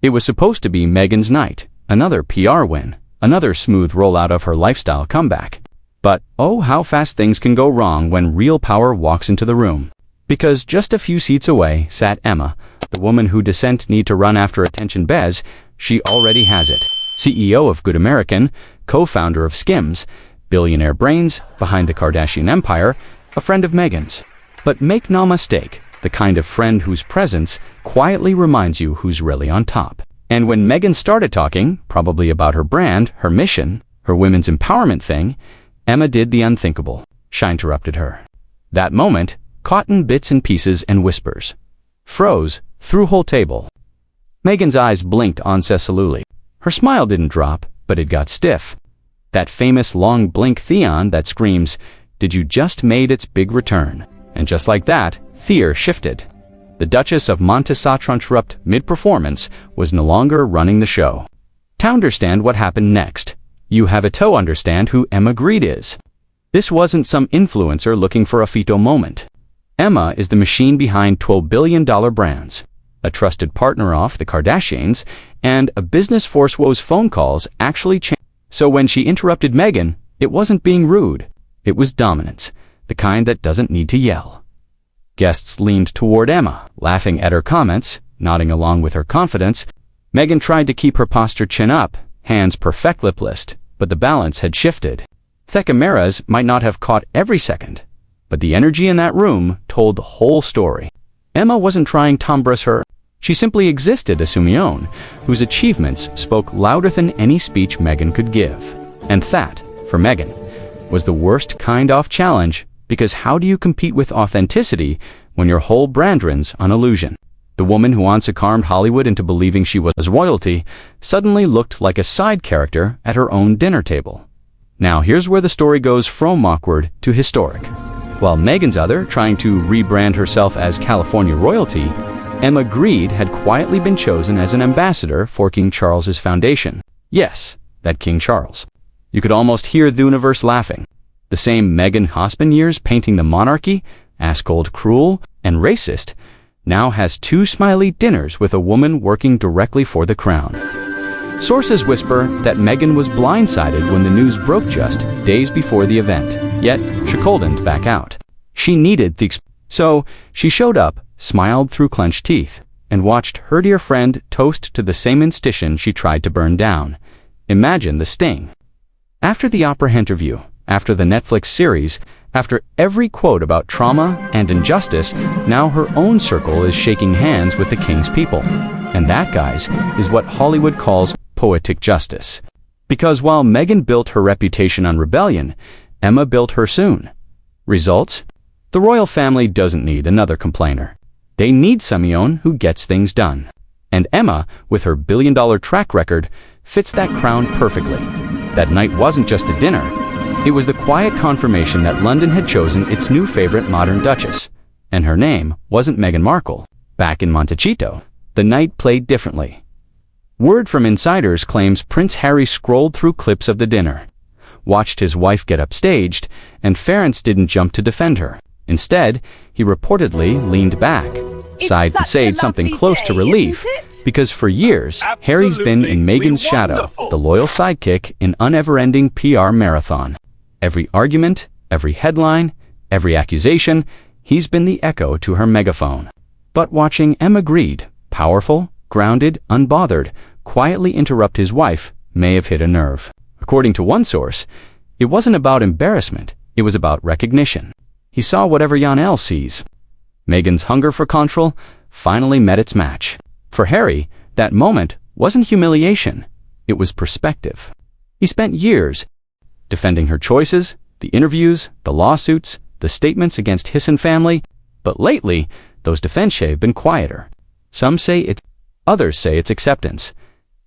It was supposed to be Meghan's night, another PR win, another smooth rollout of her lifestyle comeback. But oh, how fast things can go wrong when real power walks into the room. Because just a few seats away sat Emma, the woman who didn't need to run after attention bez. She already has it. CEO of Good American, co-founder of SKIMS, billionaire brains behind the Kardashian empire, a friend of Meghan's. But make no mistake, the kind of friend whose presence quietly reminds you who's really on top. And when Meghan started talking, probably about her brand, her mission, her women's empowerment thing, Emma did the unthinkable. She interrupted her. That moment, caught in bits and pieces and whispers, froze through whole table. Meghan's eyes blinked unceasingly. Her smile didn't drop, but it got stiff. That famous long blink Theon that screams, "Did you just made its big return?" And just like that, Theer shifted. The Duchess of Montesatrupt mid-performance was no longer running the show. To understand what happened next, you have to understand who Emma Grede is. This wasn't some influencer looking for a photo moment. Emma is the machine behind $12 billion brands, a trusted partner of the Kardashians, and a business force whose phone calls actually changed. So when she interrupted Meghan, it wasn't being rude. It was dominance, the kind that doesn't need to yell. Guests leaned toward Emma, laughing at her comments, nodding along with her confidence. Meghan tried to keep her posture chin up, hands perfect lip-list, but the balance had shifted. The cameras might not have caught every second, but the energy in that room told the whole story. Emma wasn't trying to embarrass her. She simply existed as Simeon, whose achievements spoke louder than any speech Meghan could give. And that, for Meghan, was the worst kind of challenge, because how do you compete with authenticity when your whole brand runs on illusion? The woman who once charmed Hollywood into believing she was royalty suddenly looked like a side character at her own dinner table. Now here's where the story goes from awkward to historic. While Meghan's trying to rebrand herself as California royalty, Emma Grede had quietly been chosen as an ambassador for King Charles's foundation. Yes, that King Charles. You could almost hear the universe laughing. The same Meghan husband years painting the monarchy as cold, cruel, and racist, now has 2 smiley dinners with a woman working directly for the crown. Sources whisper that Meghan was blindsided when the news broke just days before the event, yet she couldn't back out. She needed the so she showed up, smiled through clenched teeth, and watched her dear friend toast to the same institution she tried to burn down. Imagine the sting. After the Oprah interview, after the Netflix series, after every quote about trauma and injustice, now her own circle is shaking hands with the king's people. And that, guys, is what Hollywood calls poetic justice. Because while Meghan built her reputation on rebellion, Emma built her soon. Results? The royal family doesn't need another complainer. They need Simeon who gets things done. And Emma, with her billion-dollar track record, fits that crown perfectly. That night wasn't just a dinner. It was the quiet confirmation that London had chosen its new favorite modern duchess. And her name wasn't Meghan Markle. Back in Montecito, the night played differently. Word from insiders claims Prince Harry scrolled through clips of the dinner, watched his wife get upstaged, and Ference didn't jump to defend her. Instead, he reportedly leaned back, sighed and said something close to relief, because for years, Harry's been in Meghan's shadow, the loyal sidekick in unever-ending PR marathon. Every argument, every headline, every accusation, he's been the echo to her megaphone. But watching Emma Grede, powerful, grounded, unbothered, quietly interrupt his wife may have hit a nerve. According to one source, it wasn't about embarrassment, it was about recognition. He saw what everyone else sees. Meghan's hunger for control finally met its match. For Harry, that moment wasn't humiliation, it was perspective. He spent years defending her choices, the interviews, the lawsuits, the statements against his family, but lately, those defenses have been quieter. Some say it's, others say it's acceptance.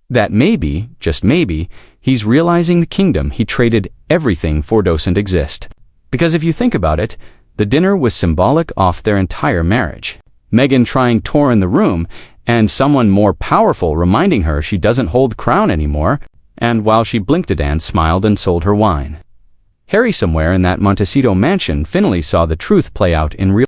That maybe, just maybe, he's realizing the kingdom he traded everything for doesn't exist. Because if you think about it, the dinner was symbolic of their entire marriage. Meghan trying to tour in the room, and someone more powerful reminding her she doesn't hold the crown anymore, and while she blinked and smiled and sold her wine. Harry somewhere in that Montecito mansion finally saw the truth play out in real.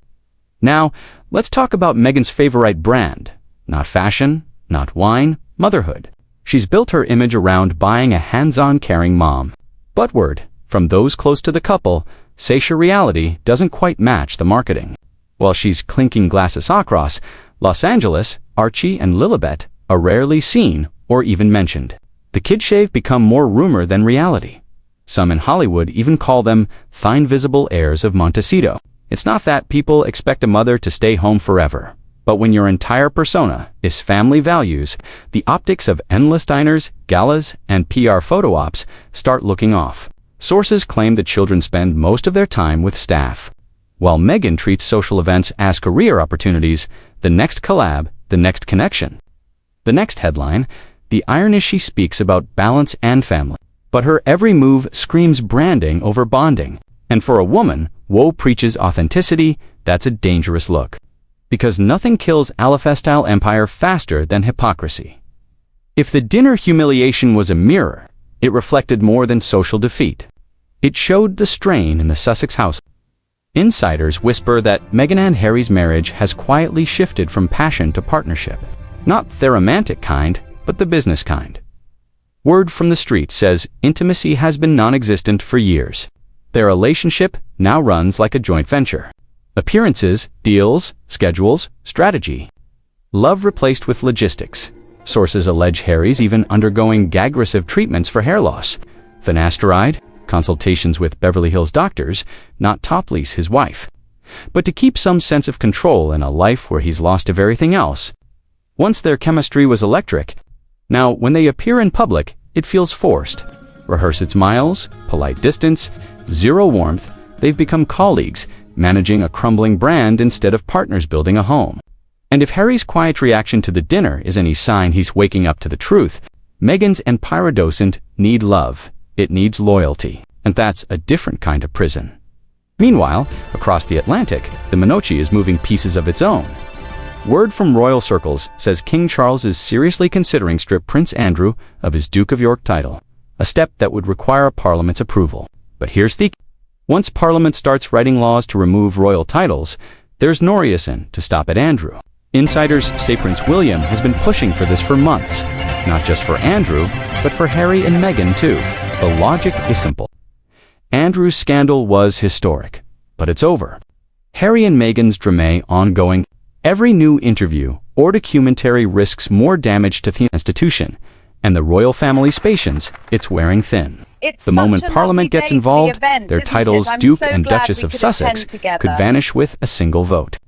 Now, let's talk about Meghan's favorite brand. Not fashion, not wine, motherhood. She's built her image around buying a hands-on caring mom. But word from those close to the couple say her reality doesn't quite match the marketing. While she's clinking glasses across Los Angeles, Archie and Lilibet are rarely seen or even mentioned. The kid shave become more rumor than reality. Some in Hollywood even call them fine visible heirs of Montecito. It's not that people expect a mother to stay home forever, but when your entire persona is family values, the optics of endless diners, galas, and PR photo ops start looking off. Sources claim that children spend most of their time with staff. While Meghan treats social events as career opportunities, the next collab, the next connection. The next headline, the iron is she speaks about balance and family. But her every move screams branding over bonding. And for a woman, Woe preaches authenticity. That's a dangerous look. Because nothing kills Alpha-style empire faster than hypocrisy. If the dinner humiliation was a mirror, it reflected more than social defeat. It showed the strain in the Sussex house. Insiders whisper that Meghan and Harry's marriage has quietly shifted from passion to partnership. Not the romantic kind, but the business kind. Word from the street says intimacy has been non-existent for years. Their relationship now runs like a joint venture. Appearances, deals, schedules, strategy. Love replaced with logistics. Sources allege Harry's even undergoing aggressive treatments for hair loss. Finasteride, consultations with Beverly Hills doctors, not top lease his wife. But to keep some sense of control in a life where he's lost of everything else. Once their chemistry was electric. Now, when they appear in public, it feels forced. Rehearsed smiles, polite distance, zero warmth. They've become colleagues, managing a crumbling brand instead of partners building a home. And if Harry's quiet reaction to the dinner is any sign he's waking up to the truth, Meghan's empire doesn't need love. It needs loyalty. And that's a different kind of prison. Meanwhile, across the Atlantic, the monarchy is moving pieces of its own. Word from royal circles says King Charles is seriously considering strip Prince Andrew of his Duke of York title, a step that would require Parliament's approval. But here's the once Parliament starts writing laws to remove royal titles, there's no reason to stop at Andrew. Insiders say Prince William has been pushing for this for months, not just for Andrew, but for Harry and Meghan too. The logic is simple. Andrew's scandal was historic, but it's over. Harry and Meghan's drama ongoing. Every new interview or documentary risks more damage to the institution, and the royal family's patience, it's wearing thin. The moment Parliament gets involved, their titles Duke and Duchess of Sussex could vanish with a single vote.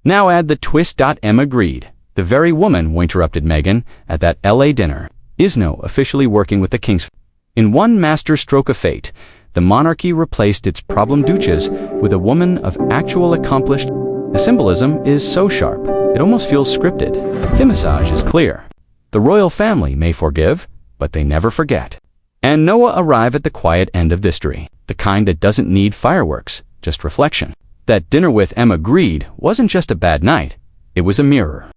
Now add the twist. Emma Grede, the very woman who interrupted Meghan at that LA dinner, is now officially working with the king's. In one master stroke of fate, the monarchy replaced its problem duchess with a woman of actual accomplished. The symbolism is so sharp, it almost feels scripted. The message is clear. The royal family may forgive, but they never forget. And Noah arrive at the quiet end of history, the kind that doesn't need fireworks, just reflection. That dinner with Emma Grede wasn't just a bad night, it was a mirror.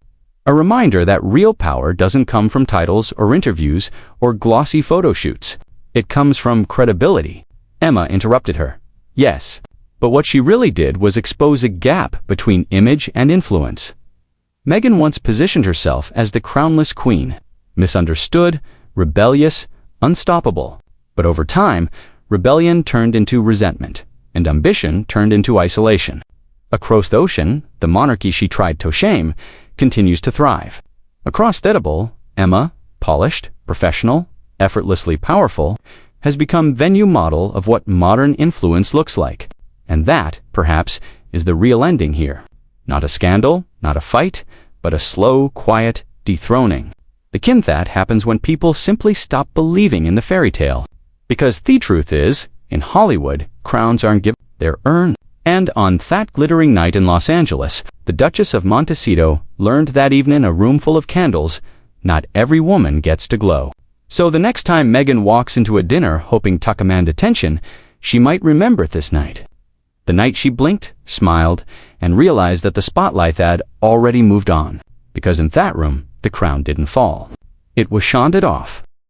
A reminder that real power doesn't come from titles or interviews or glossy photo shoots. It comes from credibility. Emma interrupted her. Yes. But what she really did was expose a gap between image and influence. Meghan once positioned herself as the crownless queen, misunderstood, rebellious, unstoppable. But over time, rebellion turned into resentment, and ambition turned into isolation. Across the ocean, the monarchy she tried to shame continues to thrive. Across the table, Emma, polished, professional, effortlessly powerful, has become venue model of what modern influence looks like. And that, perhaps, is the real ending here. Not a scandal, not a fight, but a slow, quiet dethroning. The kind that happens when people simply stop believing in the fairy tale. Because the truth is, in Hollywood, crowns aren't given, they're earned. And on that glittering night in Los Angeles, the Duchess of Montecito learned that evening in a room full of candles, not every woman gets to glow. So the next time Meghan walks into a dinner hoping to command attention, she might remember this night. The night she blinked, smiled, and realized that the spotlight had already moved on. Because in that room, the crown didn't fall. It was shanded off.